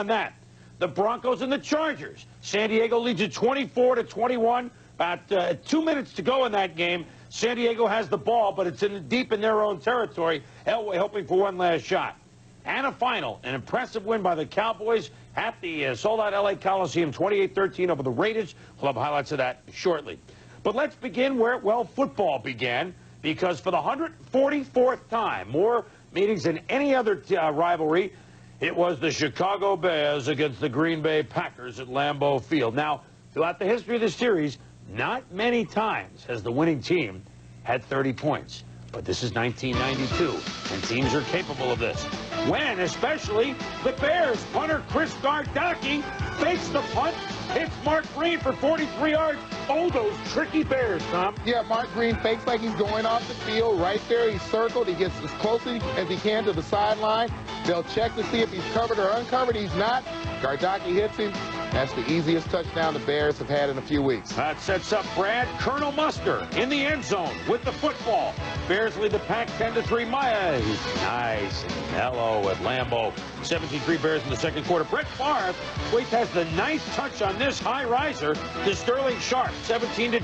that. The Broncos and the Chargers. San Diego leads it 24-21. About 2 minutes to go in that game. San Diego has the ball, but it's deep in their own territory. Elway hoping for one last shot. And a final, an impressive win by the Cowboys at the sold-out L.A. Coliseum, 28-13 over the Raiders. We'll have highlights of that shortly. But let's begin where, well, football began, because for the 144th time, more meetings than any other rivalry, it was the Chicago Bears against the Green Bay Packers at Lambeau Field. Now, throughout the history of this series, not many times has the winning team had 30 points. But this is 1992, and teams are capable of this. When, especially, the Bears punter Chris Gardocki fakes the punt, hits Mark Green for 43 yards. Oh, those tricky Bears, Tom. Yeah, Mark Green fakes like he's going off the field. Right there, he's circled. He gets as close as he can to the sideline. They'll check to see if he's covered or uncovered. He's not. Gardocki hits him. That's the easiest touchdown the Bears have had in a few weeks. That sets up Brad Colonel Muster in the end zone with the football. Bears lead the pack 10-3. Maya, he's nice and mellow at Lambeau. 17-3 Bears in the second quarter. Brett Favre has the nice touch on this high riser to Sterling Sharp, 17-10.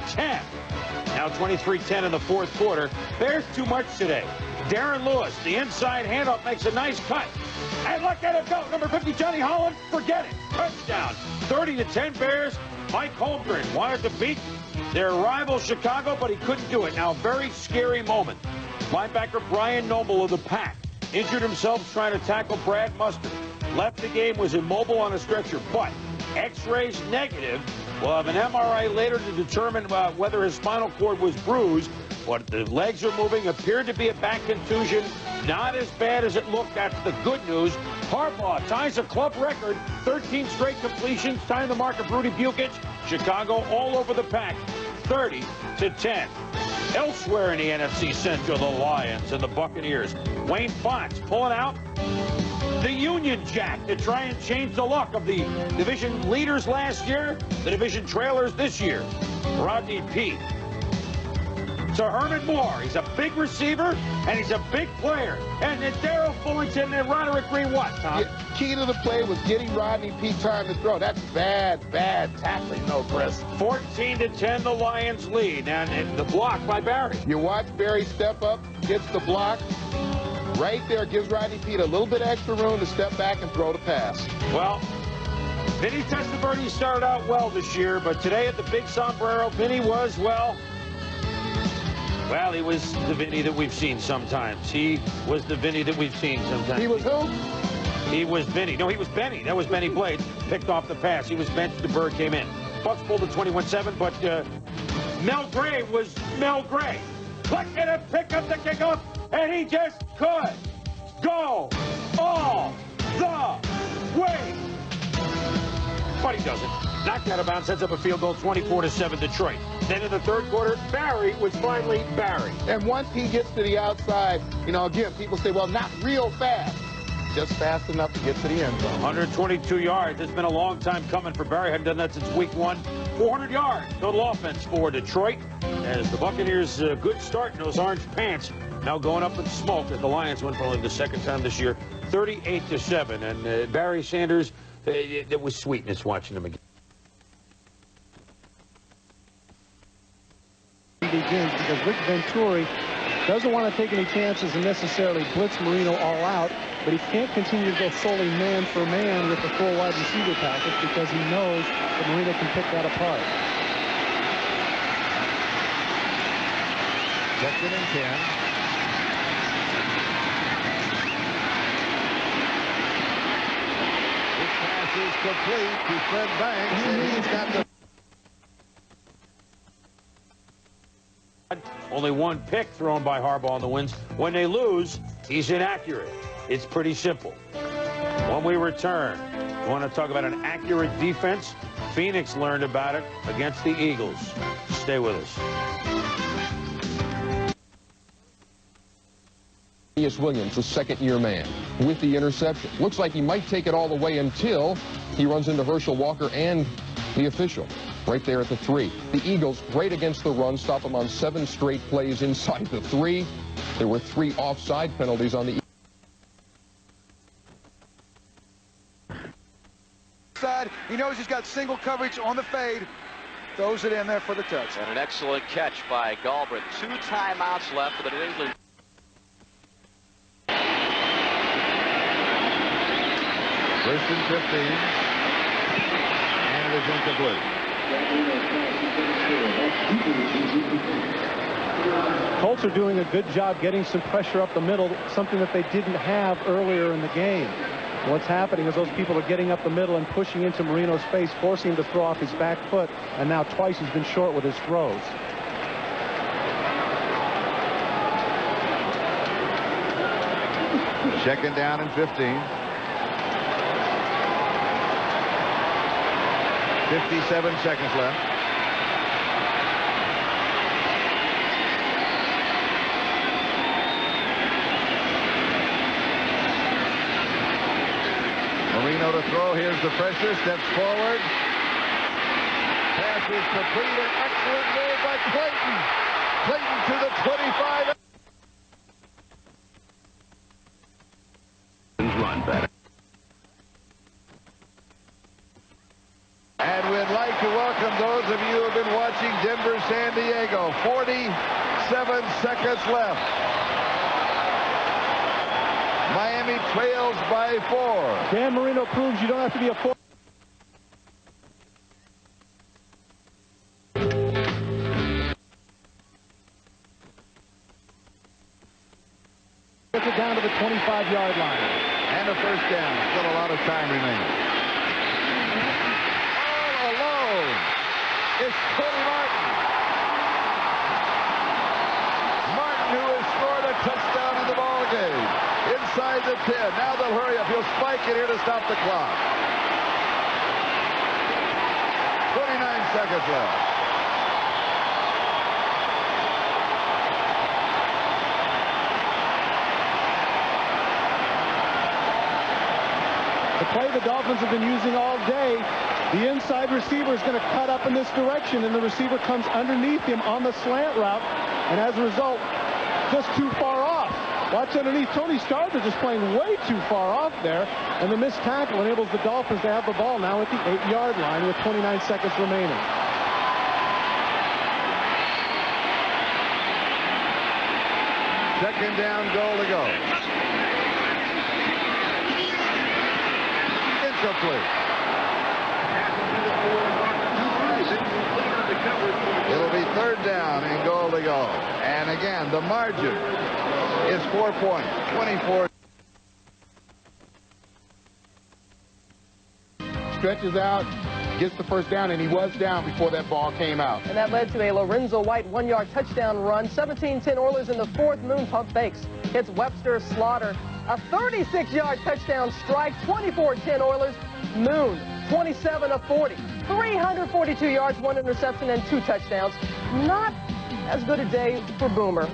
Now 23-10 in the fourth quarter. Bears too much today. Darren Lewis, the inside handoff, makes a nice cut. And look at him go. Number 50, Johnny Holland. Forget it. Touchdown. 30-10 Bears. Mike Holmgren wanted to beat their rival Chicago, but he couldn't do it. Now, a very scary moment. Linebacker Brian Noble of the Pack injured himself trying to tackle Brad Muster. Left the game, was immobile on a stretcher, but X-rays negative. We'll have an MRI later to determine whether his spinal cord was bruised. But the legs are moving, appeared to be a back contusion. Not as bad as it looked. That's the good news. Harbaugh ties a club record, 13 straight completions, tying the mark of Rudy Bukic. Chicago all over the Pack, 30-10. Elsewhere in the NFC Central, the Lions and the Buccaneers. Wayne Fontes pulling out the Union Jack to try and change the luck of the division leaders last year, the division trailers this year. Rodney Peete to Herman Moore. He's a big receiver, and he's a big player. And then Darrell Fullington and Roderick Green, what, Tom? Yeah, key to the play was getting Rodney Peete time to throw. That's bad tackling, no, Chris. 14-10, the Lions lead. And the block by Barry. You watch Barry step up, gets the block. Right there, gives Rodney Peete a little bit extra room to step back and throw the pass. Well, Vinny Testaverde started out well this year, but today at the Big Sombrero, Vinny was, well, he was the Vinny that we've seen sometimes. He was the Vinny that we've seen sometimes. He was who? He was Vinny. No, he was Benny. That was Benny Blades. Picked off the pass. He was benched. The Bird came in. Bucks pulled the 21-7, but Mel Gray was Mel Gray. Look at him pick up the kickoff, and he just could go all the way. But he doesn't. Knocked out of bounds, sets up a field goal, 24-7 Detroit. Then in the third quarter, Barry was finally Barry. And once he gets to the outside, you know, again, people say, well, not real fast. Just fast enough to get to the end zone. 122 yards. It's been a long time coming for Barry. Hadn't done that since week 1. 400 yards total offense for Detroit. As the Buccaneers, good start in those orange pants. Now going up in smoke as the Lions win for only the second time this year. 38-7. And Barry Sanders, it was sweetness watching him again. Begins because Rick Venturi doesn't want to take any chances and necessarily blitz Marino all out, but he can't continue to go solely man for man with the full wide receiver package because he knows that Marino can pick that apart. Second and 10. This pass is complete to Fred Banks, and he's got the only one pick thrown by Harbaugh on the wins. When they lose, he's inaccurate. It's pretty simple. When we return, we want to talk about an accurate defense. Phoenix learned about it against the Eagles. Stay with us. Williams, the second-year man, with the interception. Looks like he might take it all the way until he runs into Herschel Walker and the official. Right there at the 3. The Eagles, great against the run, stop them on 7 straight plays inside the 3. There were 3 offside penalties on the outside. He knows he's got single coverage on the fade. Throws it in there for the touch. And an excellent catch by Galbraith. 2 timeouts left for the New England. First and 15. And it is incomplete. Colts are doing a good job getting some pressure up the middle, something that they didn't have earlier in the game. What's happening is those people are getting up the middle and pushing into Marino's face, forcing him to throw off his back foot, and now twice he's been short with his throws. Second down and 15. 57 seconds left. Marino to throw. Here's the pressure. Steps forward. Pass is complete. An excellent move by Clayton. Clayton to the 25. Run better. And we'd like to welcome those of you who have been watching Denver-San Diego. 47 seconds left. Miami trails by 4. Dan Marino proves you don't have to be a 4. Gets it down to the 25-yard line. And a first down. Still a lot of time remaining. All alone is Cody Martin. Martin, who has scored a touchdown in the ball game. Inside the 10. Now they'll hurry up. He'll spike it here to stop the clock. 29 seconds left. The play the Dolphins have been using all day, the inside receiver is going to cut up in this direction, and the receiver comes underneath him on the slant route, and as a result, just too far off. Watch underneath. Tony Starr just playing way too far off there, and the missed tackle enables the Dolphins to have the ball now at the 8-yard line with 29 seconds remaining. Second down, goal to go. Incomplete. It'll be third down and goal to go. And again, the margin is 4 points. 24. Stretches out, gets the first down, and he was down before that ball came out. And that led to a Lorenzo White 1-yard touchdown run. 17-10 Oilers in the fourth. Moon pump fakes. Hits Webster, Slaughter. A 36-yard touchdown strike. 24-10 Oilers. Moon 27 of 40. 342 yards, 1 interception, and 2 touchdowns. Not as good a day for Boomer.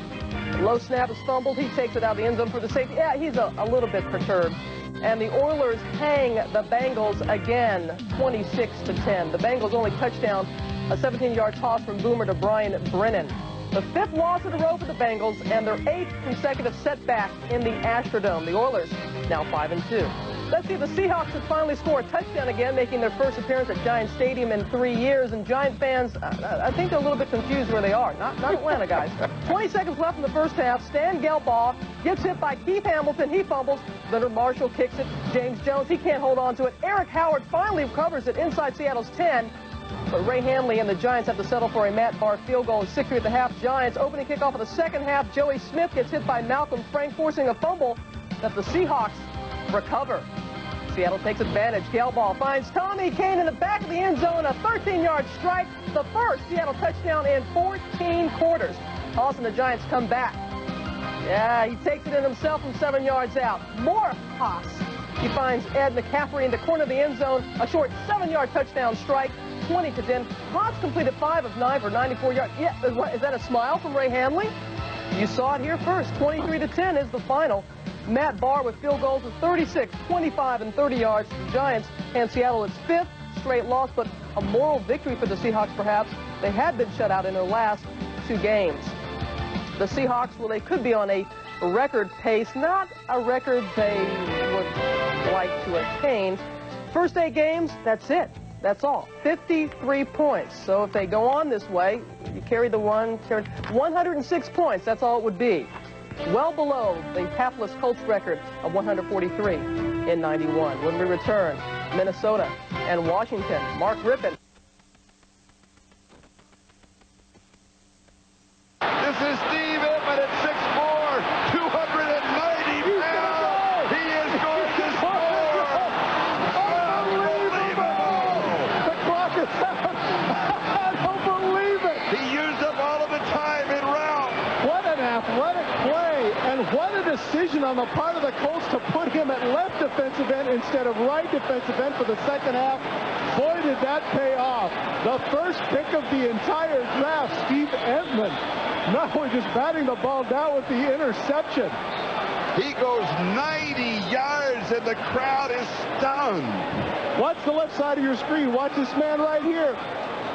Low snap is fumbled. He takes it out of the end zone for the safety. Yeah, he's a little bit perturbed. And the Oilers hang the Bengals again, 26-10. The Bengals' only touchdown, a 17-yard toss from Boomer to Brian Brennan. The 5th loss in a row for the Bengals and their 8th consecutive setback in the Astrodome. The Oilers now 5-2. Let's see, the Seahawks have finally scored a touchdown again, making their first appearance at Giant Stadium in 3 years. And Giant fans, I think they're a little bit confused where they are. Not Atlanta, guys. 20 seconds left in the first half. Stan Gelbaugh gets hit by Keith Hamilton. He fumbles. Leonard Marshall kicks it. James Jones, he can't hold on to it. Eric Howard finally recovers it inside Seattle's 10. But Ray Hanley and the Giants have to settle for a Matt Barr field goal. 6-3 at the half. Giants opening kickoff of the second half. Joey Smith gets hit by Malcolm Frank, forcing a fumble that the Seahawks recover. Seattle takes advantage. Gelbaugh finds Tommy Kane in the back of the end zone. A 13-yard strike. The first Seattle touchdown in 14 quarters. All of a sudden, the Giants come back. Yeah, he takes it in himself from 7 yards out. More Haas. He finds Ed McCaffrey in the corner of the end zone. A short 7-yard touchdown strike. 20-10. Haas completed 5 of 9 for 94 yards. Yeah, is that a smile from Ray Hanley? You saw it here first. 23-10 is the final. Matt Barr with field goals of 36, 25, and 30 yards. The Giants hand Seattle its 5th straight loss, but a moral victory for the Seahawks, perhaps. They had been shut out in their last 2 games. The Seahawks, well, they could be on a record pace, not a record they would like to attain. first 8 games, that's it. That's all. 53 points. So if they go on this way, you carry the 106 points. That's all it would be. Well below the hapless Colts record of 143 in 91. When we return, Minnesota and Washington. Mark Rippon. This is Steve Edman at 6'4", 290 pounds. He is going to score. Unbelievable. The clock is out. I don't believe it. He used up all of the time in round. What an athletic play, and what a decision on the part of the Colts to put him at left defensive end instead of right defensive end for the second half. Boy, did that pay off. The first pick of the entire draft, Steve Edman, not only just batting the ball down with the interception. He goes 90 yards, and the crowd is stunned. Watch the left side of your screen. Watch this man right here.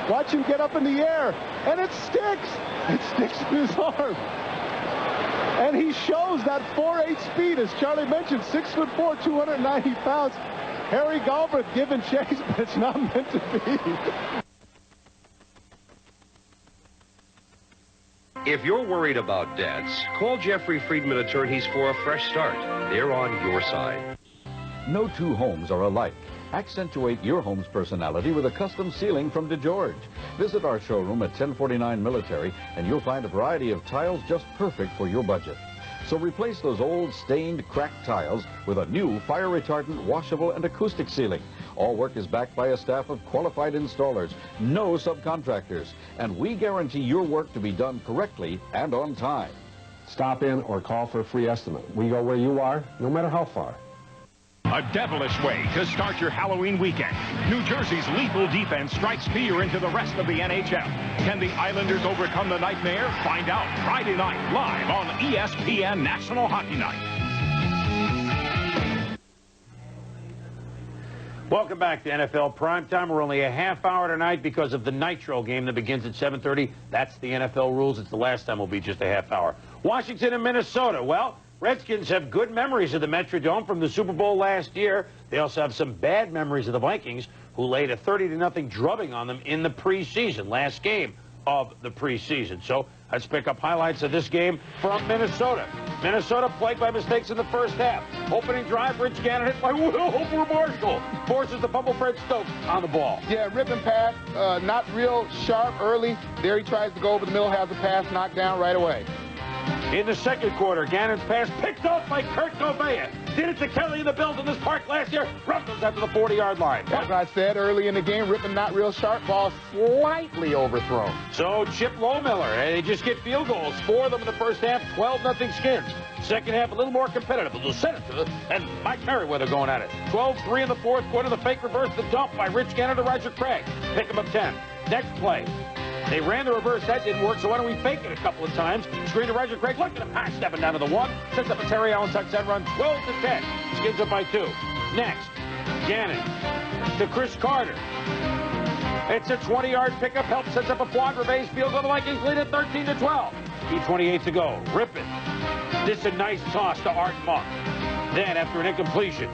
Watch him get up in the air, and it sticks. It sticks in his arm. And he shows that 4.8 speed, as Charlie mentioned, 6'4", 290 pounds. Harry Galbraith giving chase, but it's not meant to be. If you're worried about debts, call Jeffrey Friedman Attorneys for a fresh start. They're on your side. No two homes are alike. Accentuate your home's personality with a custom ceiling from DeGeorge. Visit our showroom at 1049 Military, and you'll find a variety of tiles just perfect for your budget. So replace those old, stained, cracked tiles with a new fire-retardant, washable, and acoustic ceiling. All work is backed by a staff of qualified installers, no subcontractors, and we guarantee your work to be done correctly and on time. Stop in or call for a free estimate. We go where you are, no matter how far. A devilish way to start your Halloween weekend. New Jersey's lethal defense strikes fear into the rest of the NHL. Can the Islanders overcome the nightmare? Find out Friday night live on ESPN National Hockey Night. Welcome back to NFL Primetime. We're only a half hour tonight because of the Nitro game that begins at 7:30. That's the NFL rules. It's the last time we'll be just a half hour. Washington and Minnesota. Well, Redskins have good memories of the Metrodome from the Super Bowl last year. They also have some bad memories of the Vikings, who laid a 30-0 drubbing on them in the preseason, last game of the preseason. So let's pick up highlights of this game from Minnesota. Minnesota plagued by mistakes in the first half. Opening drive, Rich Gannon hit by Will Marshall. Forces the fumble, Fred Stokes on the ball. Yeah, ripping pass, not real sharp early. There he tries to go over the middle, has the pass knocked down right away. In the second quarter, Gannon's pass picked off by Kurt Gouveia. Did it to Kelly in the Bills in this park last year. Ruffles after the 40-yard line. As I said early in the game, ripping not real sharp, ball slightly overthrown. So Chip Lohmiller, they just get field goals. 4 of them in the first half, 12-0 Skins. Second half, a little more competitive. The Senator and Mike Merriweather going at it. 12-3 in the fourth quarter. The fake reverse, the dump by Rich Gannon to Roger Craig. Pick him up 10. Next play. They ran the reverse. That didn't work, so why don't we fake it a couple of times? Screen to Roger Craig. Look at him. Pass stepping down to the 1. Sets up a Terry Allen touchdown run. 12-10. Skins up by 2. Next, Gannon to Chris Carter. It's a 20-yard pickup. Help sets up a Poivre-based field goal. The Vikings lead at 13-12. 8:28 to go. Rippin. This is a nice toss to Art Monk. Then, after an incompletion,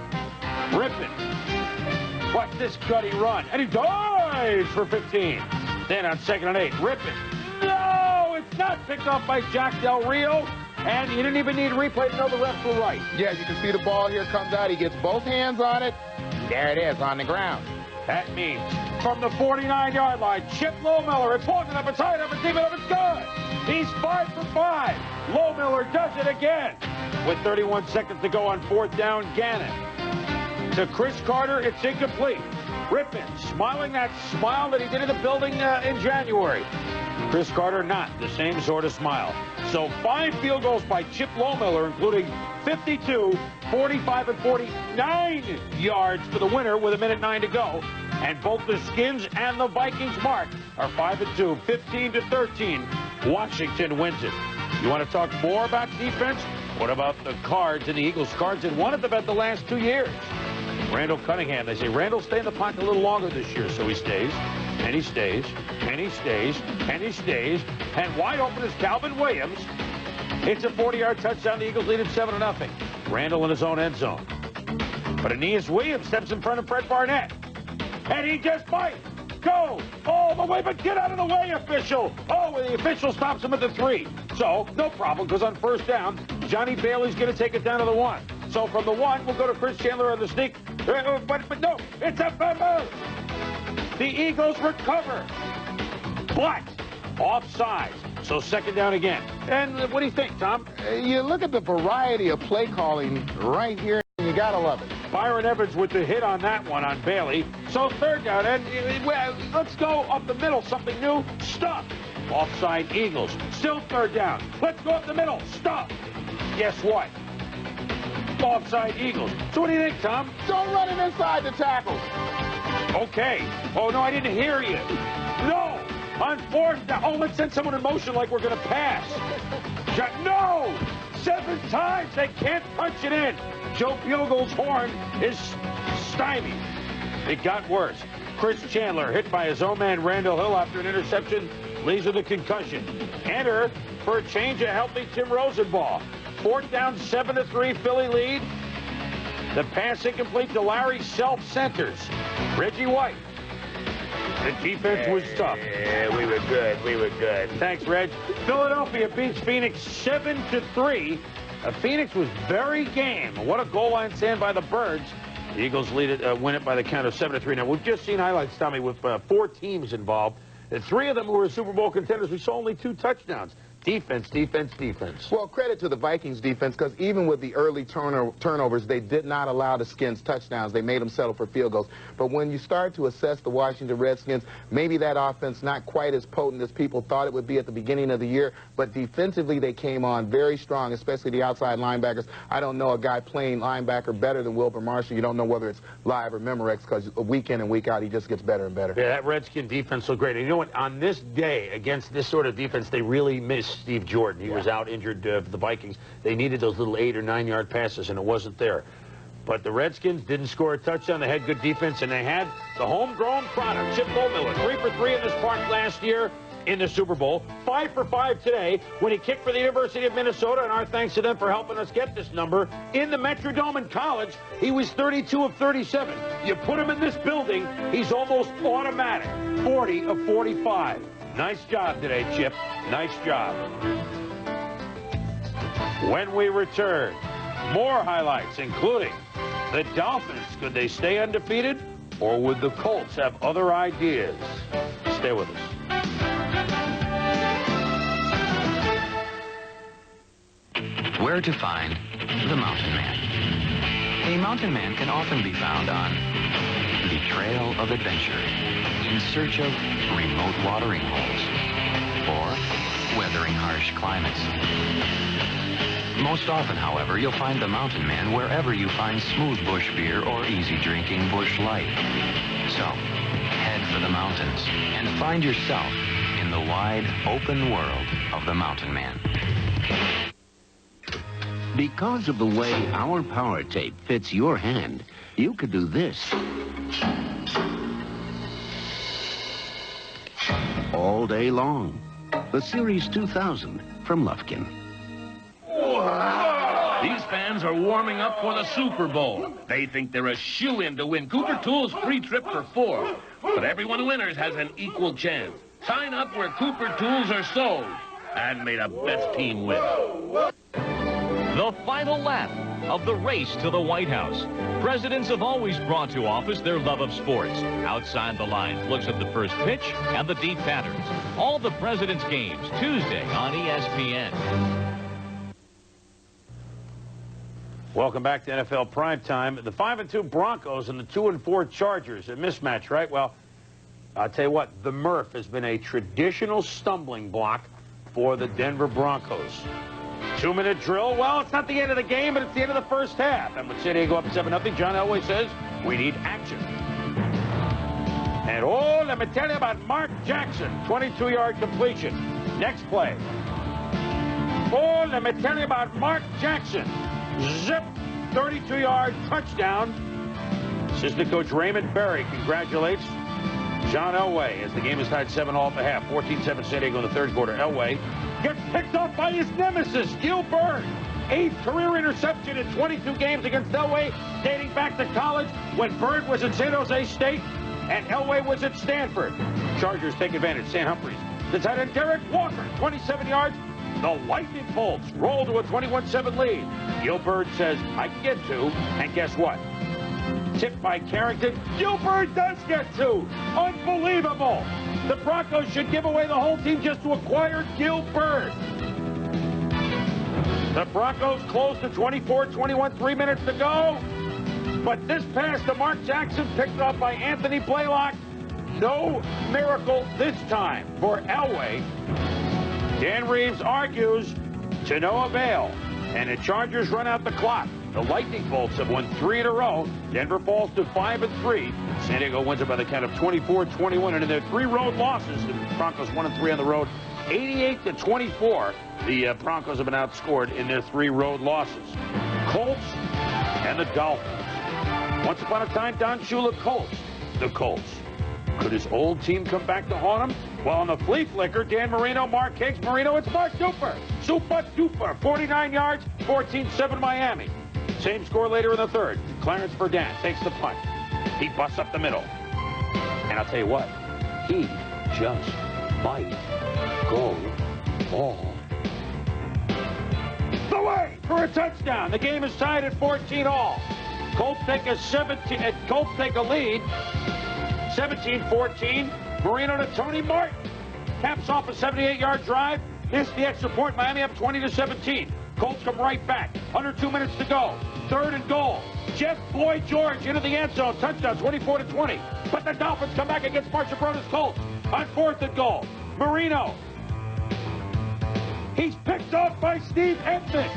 Rippin. Watch this gutty run. And he dives for 15. Then on 2nd and 8, Rippin. No, it's not picked off by Jack Del Rio. And you didn't even need a replay to know the refs were right. Yeah, you can see the ball here comes out. He gets both hands on it. There it is on the ground. That means from the 49-yard line, Chip Lohmiller, it's long enough, it's high enough, it's deep enough, it's good. He's 5 for 5. Lohmiller does it again. With 31 seconds to go on 4th down, Gannon. To Chris Carter, it's incomplete. Rippin, smiling that smile that he did in the building in January. Chris Carter, not the same sort of smile. So 5 field goals by Chip Lohmiller, including 52, 45, and 49 yards for the winner with 1:09 to go. And both the Skins and the Vikings mark are 5-2, 15-13. Washington wins it. You want to talk more about defense? What about the Cards and the Eagles? Cards had won at the bet the last 2 years. Randall Cunningham, they say Randall stay in the pocket a little longer this year, so he stays, and he stays, and he stays, and he stays, and wide open is Calvin Williams. It's a 40-yard touchdown. The Eagles lead at 7-0. Randall in his own end zone. But Aeneas Williams steps in front of Fred Barnett. And he just might go all the way, but get out of the way, official. Oh, the official stops him at the 3. So, no problem, because on first down, Johnny Bailey's going to take it down to the 1. So from the 1, we'll go to Chris Chandler on the sneak. But no, it's a fumble. The Eagles recover. But offsides. So second down again. And what do you think, Tom? You look at the variety of play calling right here, and you got to love it. Byron Evans with the hit on that one on Bailey. So third down, and let's go up the middle, something new. Stop. Offside Eagles. Still third down. Let's go up the middle. Stop. Guess what? Offside Eagles. So what do you think, Tom? Don't run it inside the tackles. Okay. Oh, no, I didn't hear you. No. On fourth down. Oh, let's send someone in motion like we're going to pass. No. 7 times. They can't punch it in. Joe Bugel's horn is stymied. It got worse. Chris Chandler hit by his own man Randall Hill after an interception. Leaves with a concussion. Enter for a change a healthy Tim Rosenbaugh. Fourth down, 7-3, Philly lead. The pass incomplete to Larry Self centers. Reggie White. The defense was tough. Yeah, we were good. We were good. Thanks, Reg. Philadelphia beats Phoenix 7-3. Phoenix was very game. What a goal line stand by the Birds. The Eagles win it by the count of 7-3. Now, we've just seen highlights, Tommy, with 4 teams involved. 3 of them who were Super Bowl contenders. We saw only 2 touchdowns. Defense, defense, defense. Well, credit to the Vikings defense, because even with the early turnovers, they did not allow the Skins touchdowns. They made them settle for field goals. But when you start to assess the Washington Redskins, maybe that offense not quite as potent as people thought it would be at the beginning of the year, but defensively they came on very strong, especially the outside linebackers. I don't know a guy playing linebacker better than Wilbur Marshall. You don't know whether it's live or Memorex, because week in and week out he just gets better and better. Yeah, that Redskin defense looked great. And you know what? On this day, against this sort of defense, they really missed Steve Jordan. He was out injured for the Vikings. They needed those little 8- or 9-yard passes, and it wasn't there. But the Redskins didn't score a touchdown. They had good defense, and they had the homegrown product. Chip Bowmiller, 3 for 3 in this park last year in the Super Bowl. 5 for 5 today when he kicked for the University of Minnesota, and our thanks to them for helping us get this number. In the Metrodome in college, he was 32 of 37. You put him in this building, he's almost automatic. 40 of 45. Nice job today, Chip. Nice job. When we return, more highlights, including the Dolphins. Could they stay undefeated, or would the Colts have other ideas? Stay with us. Where to find the Mountain Man. A mountain man can often be found on the trail of adventure, in search of remote watering holes, or weathering harsh climates. Most often, however, you'll find the mountain man wherever you find smooth bush beer or easy drinking bush light. So, head for the mountains and find yourself in the wide, open world of the mountain man. Because of the way our power tape fits your hand, you could do this all day long. The Series 2000 from Lufkin. These fans are warming up for the Super Bowl. They think they're a shoo-in to win Cooper Tools' free trip for 4. But every one who enters has an equal chance. Sign up where Cooper Tools are sold, and may the best team win. The final lap of the race to the White House. Presidents have always brought to office their love of sports. Outside the Lines looks at the first pitch and the deep patterns. All the President's games, Tuesday on ESPN. Welcome back to NFL Primetime. The 5-2 Broncos and the 2-4 Chargers. A mismatch, right? Well, I'll tell you what, the Murph has been a traditional stumbling block for the Denver Broncos. 2-minute drill. Well, it's not the end of the game, but it's the end of the first half. And with San Diego up 7-0, John Elway says, we need action. And, oh, let me tell you about Mark Jackson. 22-yard completion. Next play. Oh, let me tell you about Mark Jackson. Zip. 32-yard touchdown. Assistant coach Raymond Berry congratulates John Elway as the game is tied 7-all at the half. 14-7 San Diego in the third quarter. Elway gets picked off by his nemesis, Gil Byrd. 8th career interception in 22 games against Elway, dating back to college when Bird was at San Jose State and Elway was at Stanford. Chargers take advantage. San Humphries. The tight end Derek Walker, 27 yards. The Lightning Bolts roll to a 21-7 lead. Gilbert says, I can get 2. And guess what? Tipped by Carrington. Gilbert does get 2. Unbelievable. The Broncos should give away the whole team just to acquire Gilbert. The Broncos close to 24-21, 3 minutes to go. But this pass to Mark Jackson picked up by Anthony Blaylock. No miracle this time for Elway. Dan Reeves argues to no avail. And the Chargers run out the clock. The Lightning Bolts have won 3 in a row. Denver falls to 5-3. San Diego wins it by the count of 24-21. And in their 3 road losses, the Broncos 1-3 on the road. 88-24. The Broncos have been outscored in their 3 road losses. Colts and the Dolphins. Once upon a time, Don Shula Colts. The Colts. Could his old team come back to haunt him? Well, on the flea flicker, Dan Marino, Mark Hicks, Marino, it's Mark Duper. Super Duper, 49 yards, 14-7 Miami. Same score later in the 3rd. Clarence Verdant takes the punt. He busts up the middle. And I'll tell you what, he just might go all the way for a touchdown. The game is tied at 14-all. Colts take a lead. 17-14. Marino to Tony Martin. Caps off a 78-yard drive. Here's the extra point. Miami up 20-17. Colts come right back. Under 2 minutes to go. 3rd and goal. Jeff Boyd George into the end zone. Touchdown, 24-20. But the Dolphins come back against Marcia Broda's Colts on 4th and goal. Marino. He's picked off by Steve Emtman.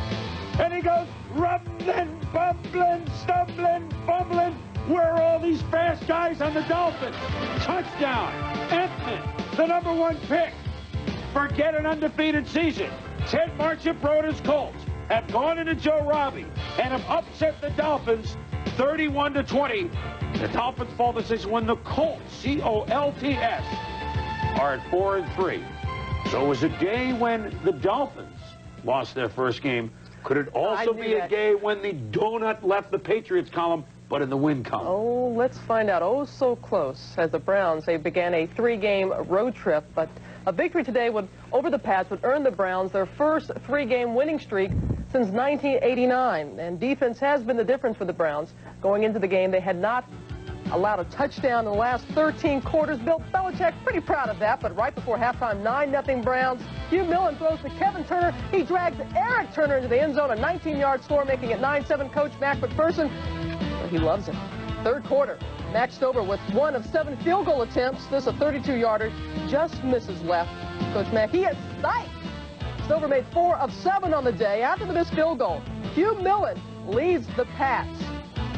And he goes rumbling, bumbling, stumbling, fumbling. Where are all these fast guys on the Dolphins? Touchdown. Emtman, the #1 pick. Forget an undefeated season. Ted Marchibroda's Colts have gone into Joe Robbie and have upset the Dolphins 31-20. The Dolphins fall to 6 when the Colts, C-O-L-T-S, are at 4-3. So it was a day when the Dolphins lost their first game. Could it also be a day when the donut left the Patriots column, but in the win column? Oh, let's find out. Oh, so close. As the Browns, they began a 3-game road trip, but a victory today over the Pats would earn the Browns their first 3-game winning streak since 1989. And defense has been the difference for the Browns. Going into the game, they had not allowed a touchdown in the last 13 quarters. Bill Belichick, pretty proud of that, but right before halftime, 9-0 Browns. Hugh Millen throws to Kevin Turner. He drags Eric Turner into the end zone, a 19-yard score, making it 9-7. Coach Mac McPherson, he loves it. 3rd quarter, Max Stover with 1 of 7 field goal attempts. This a 32-yarder, just misses left. Coach Mac, he is psyched. Stover made 4 of 7 on the day. After the missed field goal, Hugh Millen leads the Pats.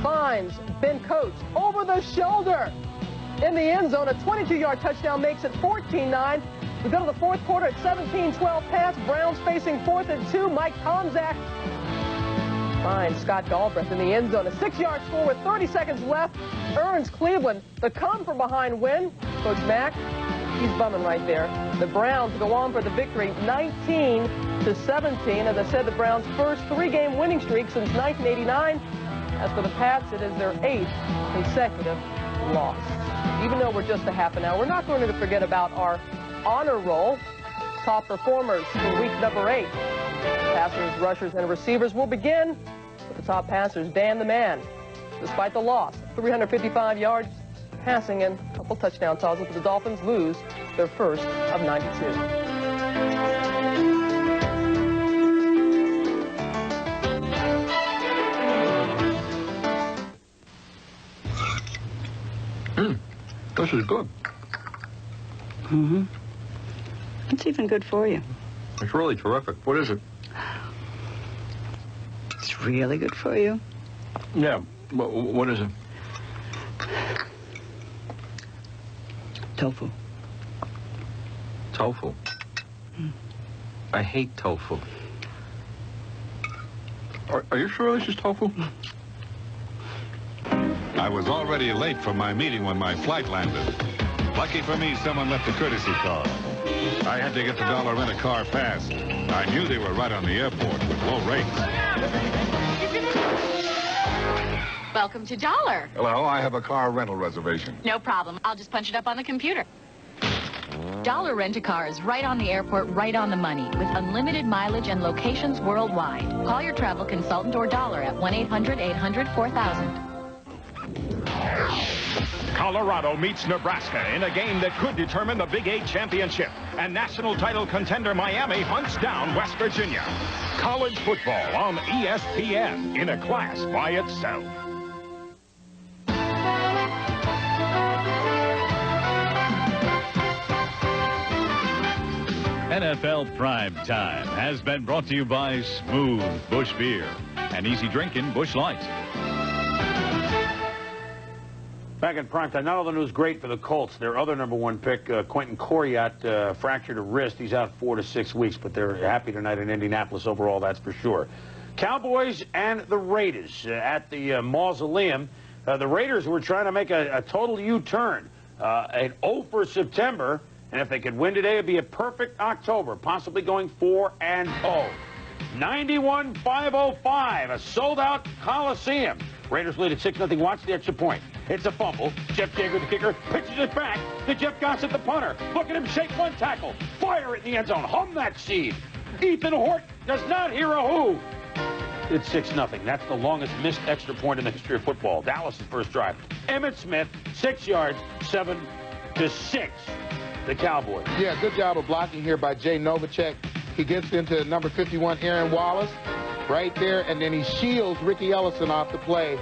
Finds Ben Coates over the shoulder in the end zone. A 22-yard touchdown makes it 14-9. We go to the 4th quarter at 17-12 Pats. Browns facing 4th and 2. Mike Tomczak finds Scott Galbraith in the end zone. A 6-yard score with 30 seconds left earns Cleveland the come-from-behind win. Coach Mack, he's bumming right there. The Browns go on for the victory, 19-17. As I said, the Browns' first 3-game winning streak since 1989. As for the Pats, it is their 8th consecutive loss. Even though we're just a half an hour, we're not going to forget about our honor roll. Top performers for week number 8. Passers, rushers, and receivers will begin with the top passers, Dan the Man. Despite the loss, 355 yards passing and a couple touchdown tosses, but the Dolphins lose their first of 92. This is good. Mm-hmm. It's even good for you. It's really terrific. What is it? It's really good for you. Yeah. What is it? Tofu. Tofu? I hate tofu. Are you sure this is tofu? I was already late for my meeting when my flight landed. Lucky for me, someone left a courtesy car. I had to get the $1 rent-a-car fast. I knew they were right on the airport, which low rates. Welcome to Dollar. Hello, I have a car rental reservation. No problem. I'll just punch it up on the computer. Dollar Rent-A-Car is right on the airport, right on the money, with unlimited mileage and locations worldwide. Call your travel consultant or Dollar at 1-800-800-4000. Colorado meets Nebraska in a game that could determine the Big 8 championship. And national title contender Miami hunts down West Virginia. College football on ESPN in a class by itself. NFL Primetime has been brought to you by Smooth Busch Beer and easy drinking Busch Light. Back in primetime, not all the news great for the Colts. Their other #1 pick, Quentin Coriat, fractured a wrist. He's out 4 to 6 weeks, but they're happy tonight in Indianapolis overall, that's for sure. Cowboys and the Raiders at the Mausoleum. The Raiders were trying to make a total U-turn, an 0 for September, and if they could win today, it would be a perfect October, possibly going 4-0. 91-505, a sold-out Coliseum. Raiders lead at 6-0. Watch the extra point. It's a fumble. Jeff Jager, the kicker, pitches it back to Jeff Gossett, the punter. Look at him shake one tackle. Fire it in the end zone. Hum that seed. Ethan Hort does not hear a who. It's 6-0. That's the longest missed extra point in the history of football. Dallas' first drive. Emmitt Smith, 6 yards, 7 to 6. The Cowboys. Yeah, good job of blocking here by Jay Novacek. He gets into number 51, Aaron Wallace, right there, and then he shields Ricky Ellison off the play.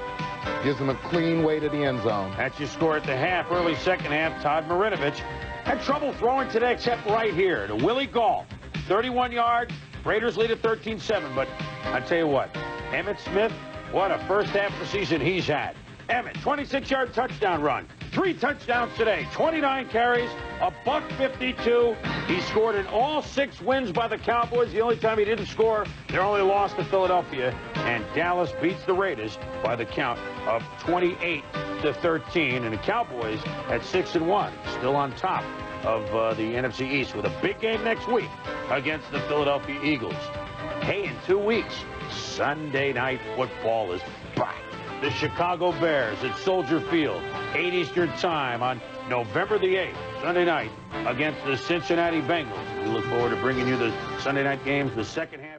Gives him a clean way to the end zone. That's your score at the half. Early second half, Todd Marinovich had trouble throwing today except right here to Willie Gall. 31 yards. Raiders lead at 13-7. But I tell you what, Emmitt Smith, what a first half of the season he's had. Emmitt, 26-yard touchdown run. 3 touchdowns today, 29 carries, a $152. He scored in all 6 wins by the Cowboys. The only time he didn't score, their only loss to Philadelphia. And Dallas beats the Raiders by the count of 28-13. And the Cowboys at 6-1, still on top of the NFC East with a big game next week against the Philadelphia Eagles. Hey, in 2 weeks, Sunday Night Football is back. The Chicago Bears at Soldier Field, 8 Eastern Time on November the 8th, Sunday night, against the Cincinnati Bengals. We look forward to bringing you the Sunday night games, the second half.